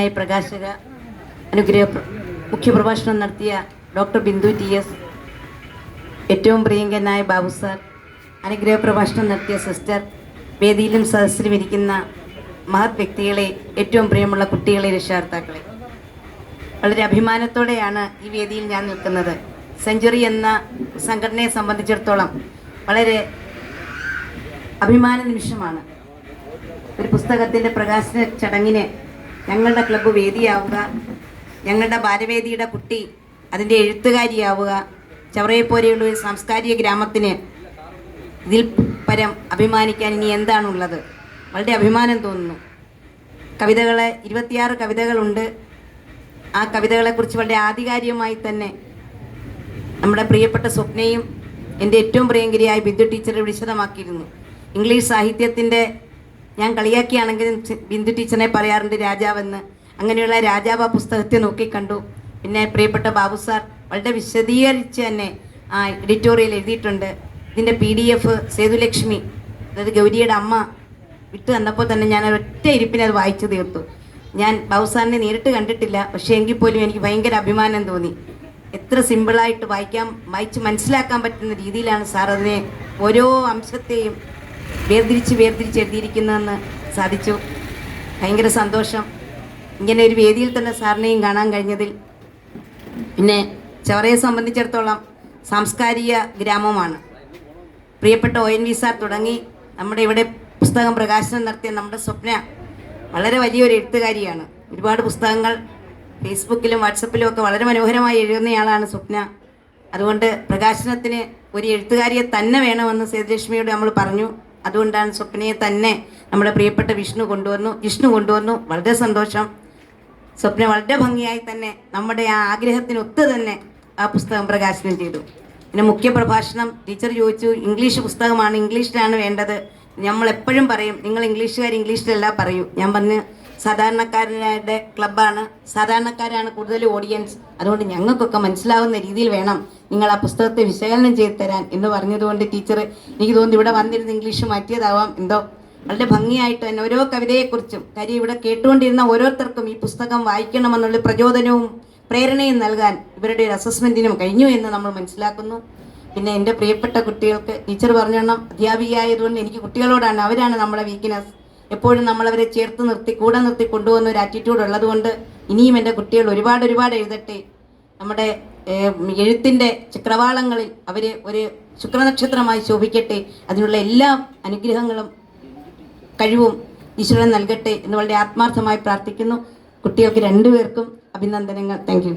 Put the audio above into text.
പ്രകാശക അനുഗ്രഹ മുഖ്യപ്രഭാഷണം നടത്തിയ ഡോക്ടർ ബിന്ദു ടി.എസ്, ഏറ്റവും പ്രിയങ്കരനായ ബാബു സാർ, അനുഗ്രഹ പ്രഭാഷണം നടത്തിയ സിസ്റ്റർ, വേദിയിലും സദസ്സിലും ഇരിക്കുന്ന മഹത് വ്യക്തികളെ, ഏറ്റവും പ്രിയമുള്ള കുട്ടികളെ, രക്ഷകർത്താക്കളെ, വളരെ അഭിമാനത്തോടെയാണ് ഈ വേദിയിൽ ഞാൻ നിൽക്കുന്നത്. സെഞ്ച്വറി എന്ന സംഘടനയെ സംബന്ധിച്ചിടത്തോളം വളരെ അഭിമാന നിമിഷമാണ്. ഒരു പുസ്തകത്തിൻ്റെ പ്രകാശന ചടങ്ങിന് ഞങ്ങളുടെ ക്ലബ്ബ് വേദിയാവുക, ഞങ്ങളുടെ ബാലവേദിയുടെ കുട്ടി അതിൻ്റെ എഴുത്തുകാരിയാവുക, ചവറയെപ്പോലെയുള്ള ഒരു സാംസ്കാരിക ഗ്രാമത്തിന് ഇതിൽ പരം അഭിമാനിക്കാൻ ഇനി എന്താണുള്ളത്? വളരെ അഭിമാനം തോന്നുന്നു. 26 കവിതകളുണ്ട്. ആ കവിതകളെക്കുറിച്ച് വളരെ ആധികാരികമായി തന്നെ നമ്മുടെ പ്രിയപ്പെട്ട സ്വപ്നയും എൻ്റെ ഏറ്റവും പ്രിയങ്കരിയായ ബിന്ദു ടീച്ചർ വിശദമാക്കിയിരുന്നു. ഇംഗ്ലീഷ് സാഹിത്യത്തിൻ്റെ, ഞാൻ കളിയാക്കിയാണെങ്കിലും ബിന്ദു ടീച്ചറിനെ പറയാറുണ്ട് രാജാവെന്ന്. അങ്ങനെയുള്ള രാജാവ് ആ പുസ്തകത്തെ നോക്കിക്കണ്ടു. പിന്നെ പ്രിയപ്പെട്ട ബാബു സാർ വളരെ വിശദീകരിച്ച് തന്നെ ആ എഡിറ്റോറിയൽ എഴുതിയിട്ടുണ്ട്. ഇതിൻ്റെ PDF സേതുലക്ഷ്മി, അതായത് ഗൗരിയുടെ അമ്മ, വിട്ടു തന്നപ്പോൾ തന്നെ ഞാൻ ഒറ്റ ഇരിപ്പിനെ അത് വായിച്ചു തീർത്തു. ഞാൻ ബാബു സാറിനെ നേരിട്ട് കണ്ടിട്ടില്ല, പക്ഷേ എങ്കിൽ പോലും എനിക്ക് ഭയങ്കര അഭിമാനം തോന്നി. എത്ര സിമ്പിളായിട്ട് വായിച്ച് മനസ്സിലാക്കാൻ പറ്റുന്ന രീതിയിലാണ് സാർ അതിനെ ഓരോ അംശത്തെയും വേർതിരിച്ച് എഴുതിയിരിക്കുന്നതെന്ന് സാധിച്ചു. ഭയങ്കര സന്തോഷം ഇങ്ങനെ ഒരു വേദിയിൽ തന്നെ സാറിനെയും കാണാൻ കഴിഞ്ഞതിൽ. പിന്നെ ചവറയെ സംബന്ധിച്ചിടത്തോളം സാംസ്കാരിക ഗ്രാമമാണ്. പ്രിയപ്പെട്ട ONV സാർ തുടങ്ങി നമ്മുടെ ഇവിടെ പുസ്തകം പ്രകാശനം നടത്തിയ നമ്മുടെ സ്വപ്ന വളരെ വലിയൊരു എഴുത്തുകാരിയാണ്. ഒരുപാട് പുസ്തകങ്ങൾ ഫേസ്ബുക്കിലും വാട്സപ്പിലും ഒക്കെ വളരെ മനോഹരമായി എഴുതുന്നയാളാണ് സ്വപ്ന. അതുകൊണ്ട് പ്രകാശനത്തിന് ഒരു എഴുത്തുകാരിയെ തന്നെ വേണമെന്ന് സേതുലക്ഷ്മിയോട് നമ്മൾ പറഞ്ഞു. അതുകൊണ്ടാണ് സ്വപ്നയെ തന്നെ നമ്മുടെ പ്രിയപ്പെട്ട ജിഷ്ണു കൊണ്ടുവന്നു. വളരെ സന്തോഷം. സ്വപ്ന വളരെ ഭംഗിയായി തന്നെ നമ്മുടെ ആ ആഗ്രഹത്തിനൊത്ത് തന്നെ ആ പുസ്തകം പ്രകാശനം ചെയ്തു. പിന്നെ മുഖ്യ പ്രഭാഷണം ടീച്ചർ ചോദിച്ചു, ഇംഗ്ലീഷ് പുസ്തകമാണ്, ഇംഗ്ലീഷിലാണ് വേണ്ടത്. നമ്മൾ എപ്പോഴും പറയും, നിങ്ങൾ ഇംഗ്ലീഷിലല്ല പറയൂ. ഞാൻ പറഞ്ഞ് സാധാരണക്കാരുടെ ക്ലബ്ബാണ്, സാധാരണക്കാരാണ് കൂടുതൽ ഓഡിയൻസ്, അതുകൊണ്ട് ഞങ്ങൾക്കൊക്കെ മനസ്സിലാവുന്ന രീതിയിൽ വേണം നിങ്ങൾ ആ പുസ്തകത്തെ വിശകലനം ചെയ്ത് തരാൻ എന്ന് പറഞ്ഞതുകൊണ്ട് ടീച്ചർ, എനിക്ക് തോന്നുന്നു ഇവിടെ വന്നിരുന്ന് ഇംഗ്ലീഷ് മാറ്റിയതാവാം എന്തോ, വളരെ ഭംഗിയായിട്ട് തന്നെ ഓരോ കവിതയെക്കുറിച്ചും, കാര്യം ഇവിടെ കേട്ടുകൊണ്ടിരുന്ന ഓരോരുത്തർക്കും ഈ പുസ്തകം വായിക്കണമെന്നുള്ള പ്രചോദനവും പ്രേരണയും നൽകാൻ ഇവരുടെ ഒരു അസസ്മെൻറ്റിനും കഴിഞ്ഞു എന്ന് നമ്മൾ മനസ്സിലാക്കുന്നു. പിന്നെ എൻ്റെ പ്രിയപ്പെട്ട കുട്ടികൾക്ക് ടീച്ചർ പറഞ്ഞോണം, അധ്യാപികയായതുകൊണ്ട് എനിക്ക് കുട്ടികളോടാണ്, അവരാണ് നമ്മുടെ വീക്ക്നെസ്. എപ്പോഴും നമ്മളവരെ ചേർത്ത് നിർത്തി കൂടെ നിർത്തി കൊണ്ടുപോകുന്ന ഒരു ആറ്റിറ്റ്യൂഡ് ഉള്ളതുകൊണ്ട് ഇനിയും എൻ്റെ കുട്ടികൾ ഒരുപാട് എഴുതട്ടെ. നമ്മുടെ എഴുത്തിൻ്റെ ചക്രവാളങ്ങളിൽ അവർ ഒരു ശുക്രനക്ഷത്രമായി ശോഭിക്കട്ടെ. അതിനുള്ള എല്ലാ അനുഗ്രഹങ്ങളും കഴിവും ഈശ്വരൻ നൽകട്ടെ എന്ന് വളരെ ആത്മാർത്ഥമായി പ്രാർത്ഥിക്കുന്നു. കുട്ടികൾക്ക് രണ്ടുപേർക്കും അഭിനന്ദനങ്ങൾ. Thank you.